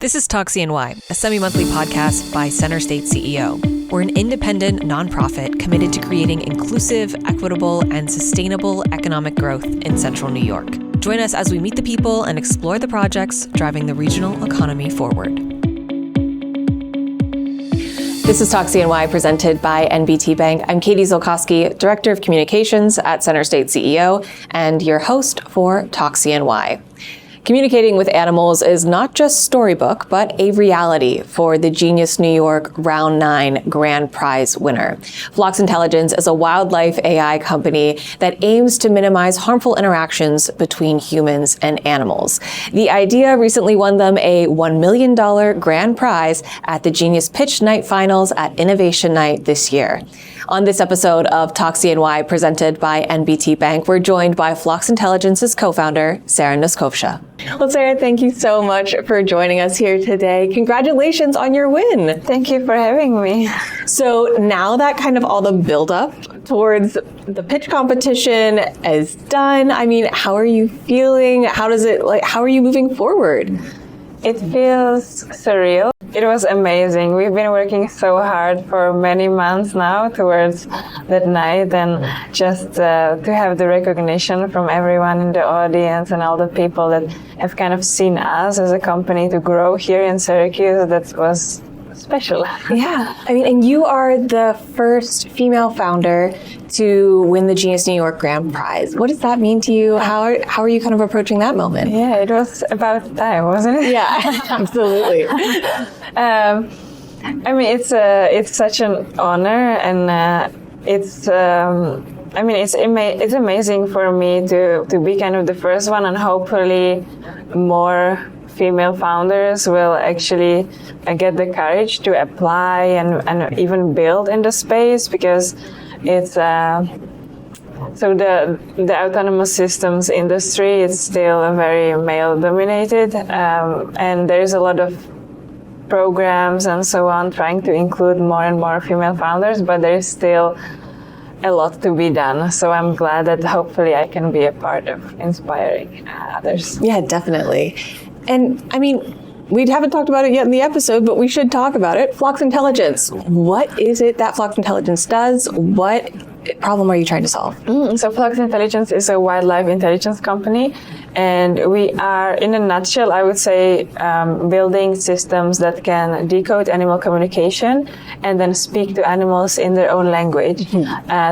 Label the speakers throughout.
Speaker 1: This is Talk CNY, a semi-monthly podcast by CenterState CEO. We're an independent nonprofit committed to creating inclusive, equitable, and sustainable economic growth in Central New York. Join us as we meet the people and explore the projects driving the regional economy forward. This is Talk CNY presented by NBT Bank. I'm Katie Zolkowski, Director of Communications at CenterState CEO, and your host for Talk CNY. Communicating with animals is not just storybook, but a reality for the GENIUS New York Round 9 Grand Prize winner. Flox Intelligence is a wildlife AI company that aims to minimize harmful interactions between humans and animals. The idea recently won them a $1 million grand prize at the Genius Pitch Night Finals at Innovation Night this year. On this episode of Talk CNY presented by NBT Bank, we're joined by Flox Intelligence's co-founder, Sara Nozkova. Well, Sara, thank you so much for joining us here today. Congratulations on your win.
Speaker 2: Thank you for having me.
Speaker 1: So now that kind of all the build-up towards the pitch competition is done, how are you feeling? How are you moving forward?
Speaker 2: It feels surreal. It was amazing. We've been working so hard for many months now towards that night, and just to have the recognition from everyone in the audience and all the people that have kind of seen us as a company to grow here in Syracuse, that was special.
Speaker 1: Yeah, and you are the first female founder to win the Genius New York Grand Prize. What does that mean to you? How are you kind of approaching that moment?
Speaker 2: Yeah, it was about time, wasn't it?
Speaker 1: Yeah, absolutely.
Speaker 2: It's such an honor, and it's amazing for me to be kind of the first one, and hopefully more female founders will actually get the courage to apply and even build in the space, because it's so the autonomous systems industry is still very male dominated, and there's a lot of programs and so on trying to include more and more female founders, but there's still a lot to be done. So I'm glad that hopefully I can be a part of inspiring others.
Speaker 1: Yeah, definitely. And we haven't talked about it yet in the episode, but we should talk about it. Flox Intelligence. What is it that Flox Intelligence does? What problem are you trying to solve?
Speaker 2: So Flox Intelligence is a wildlife intelligence company, and we are, in a nutshell, I would say, building systems that can decode animal communication and then speak to animals in their own language,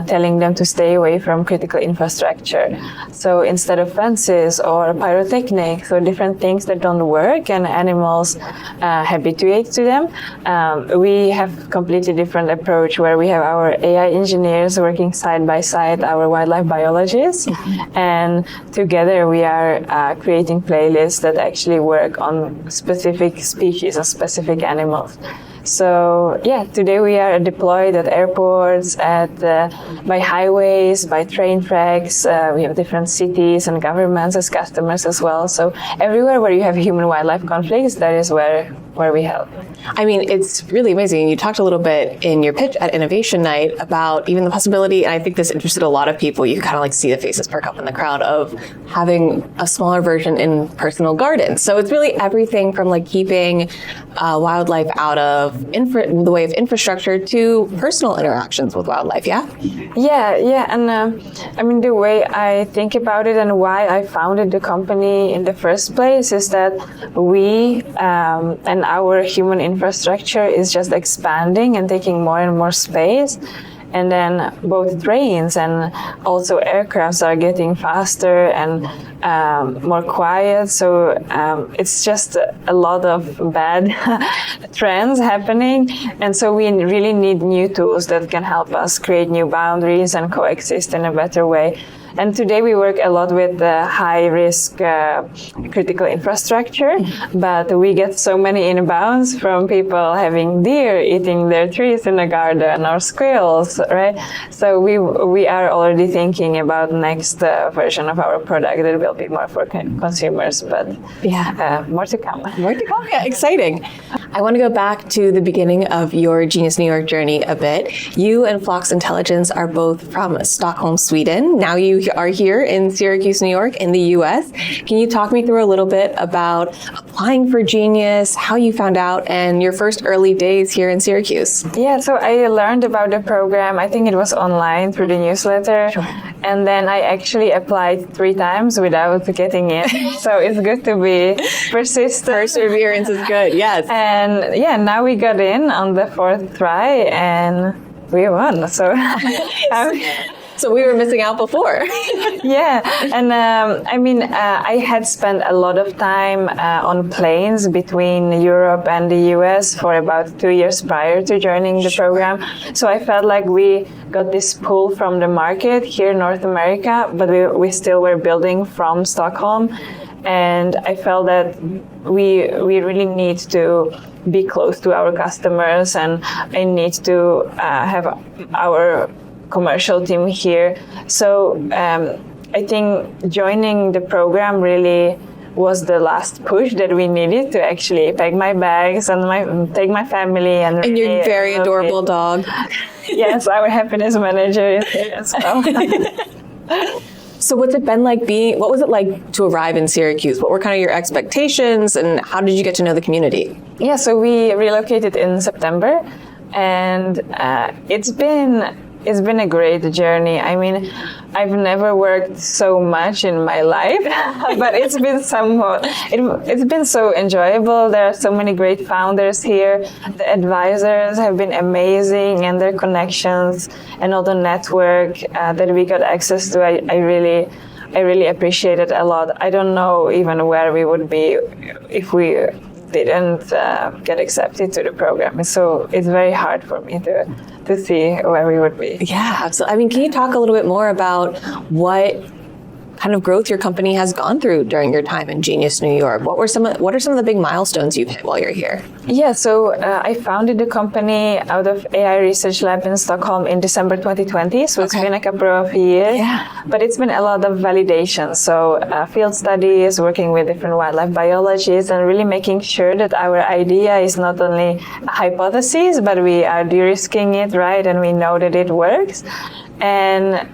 Speaker 2: telling them to stay away from critical infrastructure. So instead of fences or pyrotechnics or different things that don't work and animals habituate to them, we have completely different approach where we have our AI engineers working side by side our wildlife biologists, and together we are creating playlists that actually work on specific species or specific animals. So today we are deployed at airports, by highways, by train tracks. We have different cities and governments as customers as well. So everywhere where you have human-wildlife conflicts, that is where we help.
Speaker 1: It's really amazing. You talked a little bit in your pitch at Innovation Night about even the possibility, and I think this interested a lot of people, you kind of see the faces perk up in the crowd, of having a smaller version in personal gardens. So it's really everything from keeping wildlife out of the way of infrastructure to personal interactions with wildlife, yeah?
Speaker 2: Yeah, and the way I think about it and why I founded the company in the first place is that we and our human infrastructure is just expanding and taking more and more space. And then both trains and also aircrafts are getting faster and more quiet. So it's just a lot of bad trends happening. And so we really need new tools that can help us create new boundaries and coexist in a better way. And today we work a lot with the high-risk critical infrastructure, but we get so many inbounds from people having deer eating their trees in the garden or squirrels, right? So we are already thinking about next version of our product that will be more for consumers, but more to come.
Speaker 1: More to come, yeah, exciting. I want to go back to the beginning of your Genius New York journey a bit. You and Flox Intelligence are both from Stockholm, Sweden. Now you are here in Syracuse, New York, in the US. Can you talk me through a little bit about applying for Genius, how you found out, and your first early days here in Syracuse?
Speaker 2: Yeah, so I learned about the program, I think it was online through the newsletter. Sure. And then I actually applied 3 times without getting in. So it's good to be persistent.
Speaker 1: Perseverance is good, yes.
Speaker 2: And yeah, now we got in on the 4th try and we won. So,
Speaker 1: so we were missing out before.
Speaker 2: Yeah, and I had spent a lot of time on planes between Europe and the US for about 2 years prior to joining the program. So I felt like we got this pull from the market here in North America, but we still were building from Stockholm. And I felt that we really need to be close to our customers, and I need to have our commercial team here. So I think joining the program really was the last push that we needed to actually pack my bags and take my family. And
Speaker 1: really your very adorable dog.
Speaker 2: Yes, our happiness manager is here as well.
Speaker 1: So what was it like to arrive in Syracuse? What were kind of your expectations, and how did you get to know the community?
Speaker 2: Yeah, so we relocated in September, and it's been a great journey. I mean, I've never worked so much in my life, but it's been so enjoyable. There are so many great founders here. The advisors have been amazing, and their connections and all the network that we got access to, I really appreciate it a lot. I don't know even where we would be if we didn't get accepted to the program. So it's very hard for me to see where we would be.
Speaker 1: Yeah, so can you talk a little bit more about what kind of growth your company has gone through during your time in Genius New York? What are some of the big milestones you've hit while you're here? Yeah,
Speaker 2: so I founded the company out of AI Research Lab in Stockholm in December 2020. So it's been a couple of years, but it's been a lot of validation. So field studies, working with different wildlife biologists, and really making sure that our idea is not only a hypothesis, but we are de-risking it, right? And we know that it works. And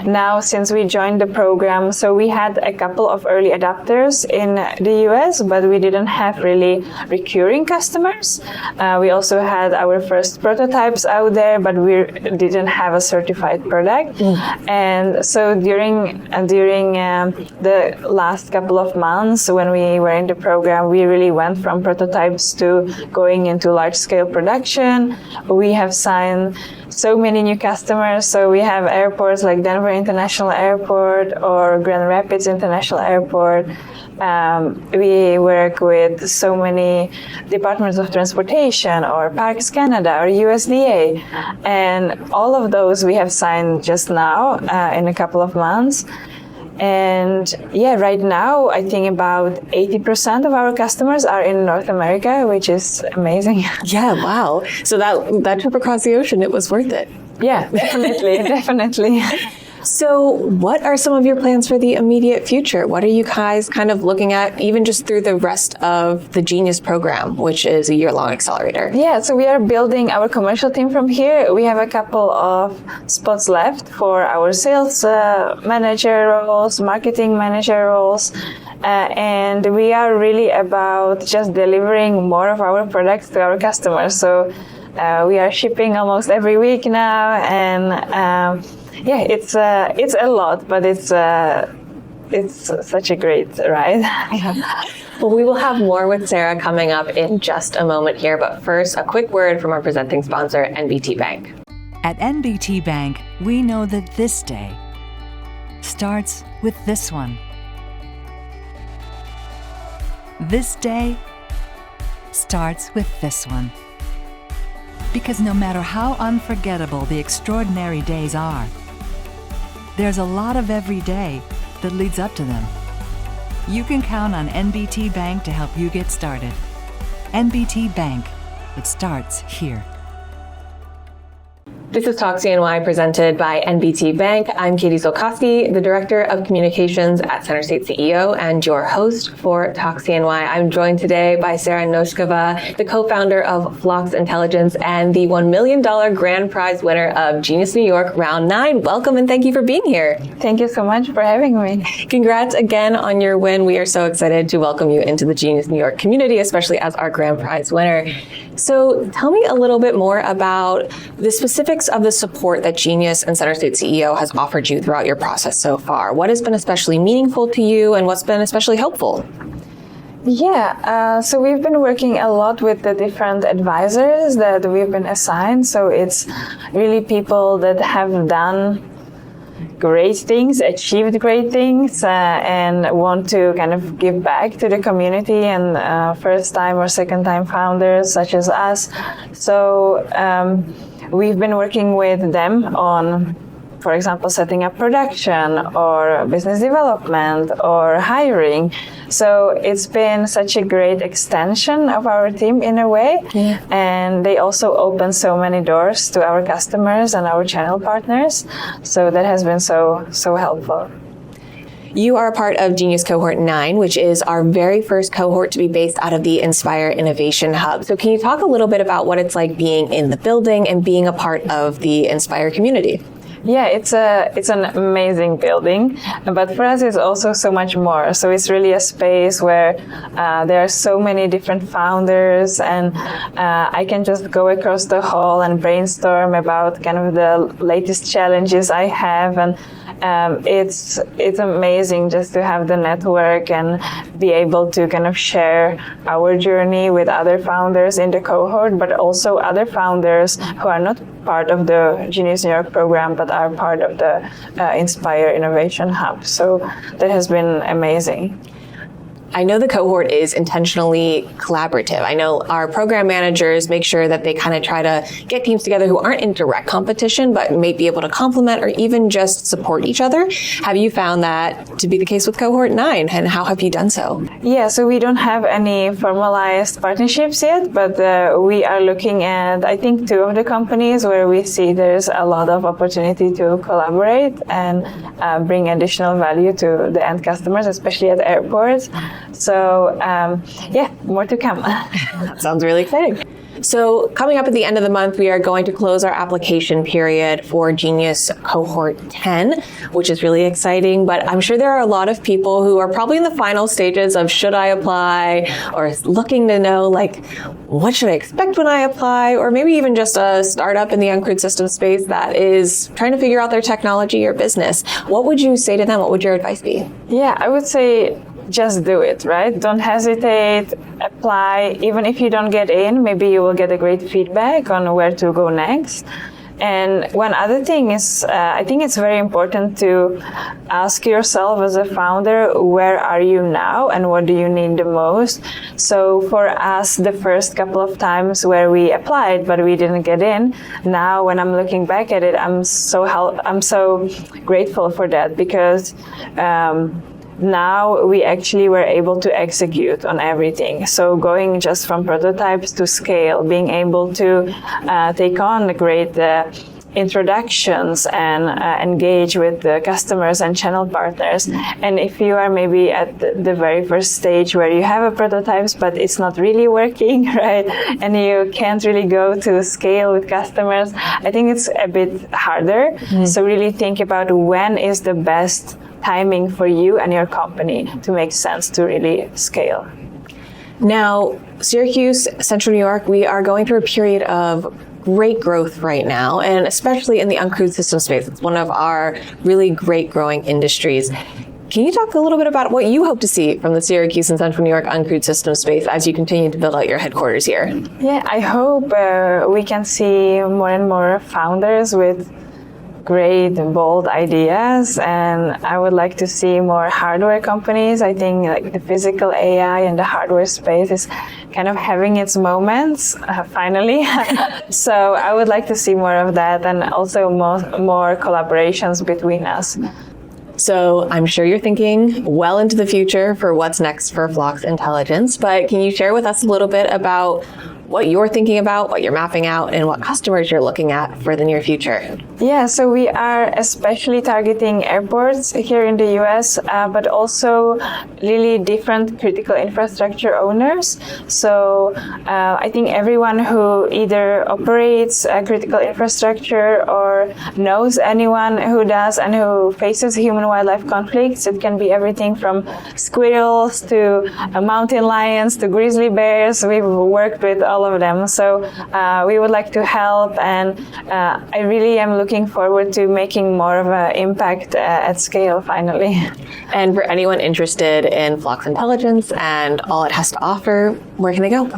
Speaker 2: now, since we joined the program, so we had a couple of early adopters in the US, but we didn't have really recurring customers. We also had our first prototypes out there, but we didn't have a certified product. And so during the last couple of months when we were in the program, we really went from prototypes to going into large-scale production. We have signed so many new customers. So we have airports like Denver International Airport or Grand Rapids International Airport. We work with so many departments of transportation or Parks Canada or USDA. And all of those we have signed just now in a couple of months. And yeah, right now, I think about 80% of our customers are in North America, which is amazing.
Speaker 1: Yeah, wow. So that trip across the ocean, it was worth it.
Speaker 2: Yeah, definitely, definitely.
Speaker 1: So what are some of your plans for the immediate future? What are you guys kind of looking at, even just through the rest of the Genius program, which is a year-long accelerator?
Speaker 2: Yeah, so we are building our commercial team from here. We have a couple of spots left for our sales manager roles, marketing manager roles. And we are really about just delivering more of our products to our customers. So we are shipping almost every week now, and yeah, it's a lot, but it's such a great ride.
Speaker 1: Well, we will have more with Sara coming up in just a moment here, but first, a quick word from our presenting sponsor, NBT Bank.
Speaker 3: At NBT Bank, we know that this day starts with this one. This day starts with this one. Because no matter how unforgettable the extraordinary days are, there's a lot of every day that leads up to them. You can count on NBT Bank to help you get started. NBT Bank, it starts here.
Speaker 1: This is Talk CNY presented by NBT Bank. I'm Katie Zolkowski, the Director of Communications at CenterState CEO and your host for Talk CNY. I'm joined today by Sara Nozkova, the co-founder of Flox Intelligence and the $1 million grand prize winner of Genius New York Round 9. Welcome and thank you for being here.
Speaker 2: Thank you so much for having me.
Speaker 1: Congrats again on your win. We are so excited to welcome you into the Genius New York community, especially as our grand prize winner. So tell me a little bit more about the specifics of the support that Genius and CenterState CEO has offered you throughout your process so far. What has been especially meaningful to you and what's been especially helpful?
Speaker 2: So we've been working a lot with the different advisors that we've been assigned. So it's really people that have done great things, achieved great things, and want to kind of give back to the community and first-time or second-time founders such as us. So we've been working with them on, for example, setting up production or business development or hiring. So it's been such a great extension of our team in a way. Yeah. And they also open so many doors to our customers and our channel partners. So that has been so helpful.
Speaker 1: You are a part of Genius Cohort 9, which is our very first cohort to be based out of the Inspire Innovation Hub. So can you talk a little bit about what it's like being in the building and being a part of the Inspire community?
Speaker 2: Yeah, it's an amazing building, but for us it's also so much more. So it's really a space where there are so many different founders, and I can just go across the hall and brainstorm about kind of the latest challenges I have, and it's amazing just to have the network and be able to kind of share our journey with other founders in the cohort, but also other founders who are not part of the Genius New York program, but are part of the Inspire Innovation Hub. So that has been amazing.
Speaker 1: I know the cohort is intentionally collaborative. I know our program managers make sure that they kind of try to get teams together who aren't in direct competition, but may be able to complement or even just support each other. Have you found that to be the case with Cohort 9, and how have you done so?
Speaker 2: Yeah, so we don't have any formalized partnerships yet, but we are looking at, I think, 2 of the companies where we see there's a lot of opportunity to collaborate and bring additional value to the end customers, especially at airports. So, more to come.
Speaker 1: That sounds really exciting. So coming up at the end of the month, we are going to close our application period for Genius Cohort 10, which is really exciting. But I'm sure there are a lot of people who are probably in the final stages of should I apply, or looking to know, like, what should I expect when I apply, or maybe even just a startup in the uncrewed system space that is trying to figure out their technology or business. What would you say to them? What would your advice be?
Speaker 2: Yeah, I would say just do it, right? Don't hesitate, apply. Even if you don't get in, maybe you will get a great feedback on where to go next. And one other thing is, I think it's very important to ask yourself as a founder, where are you now and what do you need the most? So for us, the first couple of times where we applied but we didn't get in, now when I'm looking back at it, I'm so grateful for that, because now we actually were able to execute on everything. So going just from prototypes to scale, being able to take on great introductions and engage with the customers and channel partners. And if you are maybe at the very first stage where you have a prototypes, but it's not really working, right? And you can't really go to scale with customers, I think it's a bit harder. Mm-hmm. So really think about when is the best timing for you and your company to make sense to really scale.
Speaker 1: Now, Syracuse, Central New York, we are going through a period of great growth right now, and especially in the uncrewed system space. It's one of our really great growing industries. Can you talk a little bit about what you hope to see from the Syracuse and Central New York uncrewed system space as you continue to build out your headquarters here?
Speaker 2: Yeah, I hope we can see more and more founders with great, bold ideas, and I would like to see more hardware companies. I think like the physical AI and the hardware space is kind of having its moments, finally. So I would like to see more of that, and also more collaborations between us.
Speaker 1: So I'm sure you're thinking well into the future for what's next for Flox Intelligence, but can you share with us a little bit about what you're thinking about, what you're mapping out, and what customers you're looking at for the near future.
Speaker 2: Yeah, so we are especially targeting airports here in the US, but also really different critical infrastructure owners. So I think everyone who either operates a critical infrastructure or knows anyone who does and who faces human-wildlife conflicts. It can be everything from squirrels to mountain lions to grizzly bears. We've worked with all of them. So we would like to help, and I really am looking forward to making more of an impact at scale finally.
Speaker 1: And for anyone interested in Flox Intelligence and all it has to offer, where can they go?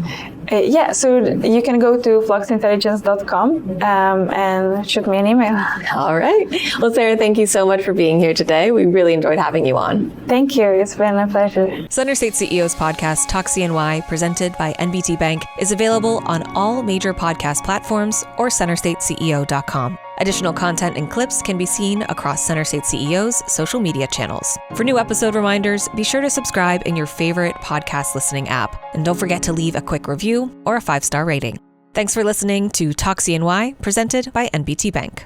Speaker 2: So you can go to floxintelligence.com and shoot me an email.
Speaker 1: All right. Well, Sara, thank you so much for being here today. We really enjoyed having you on.
Speaker 2: Thank you. It's been a pleasure.
Speaker 1: CenterState CEO's podcast, Talk CNY, presented by NBT Bank, is available on all major podcast platforms or CenterStateCEO.com. Additional content and clips can be seen across CenterState CEO's social media channels. For new episode reminders, be sure to subscribe in your favorite podcast listening app. And don't forget to leave a quick review or a 5-star rating. Thanks for listening to Talk CNY, presented by NBT Bank.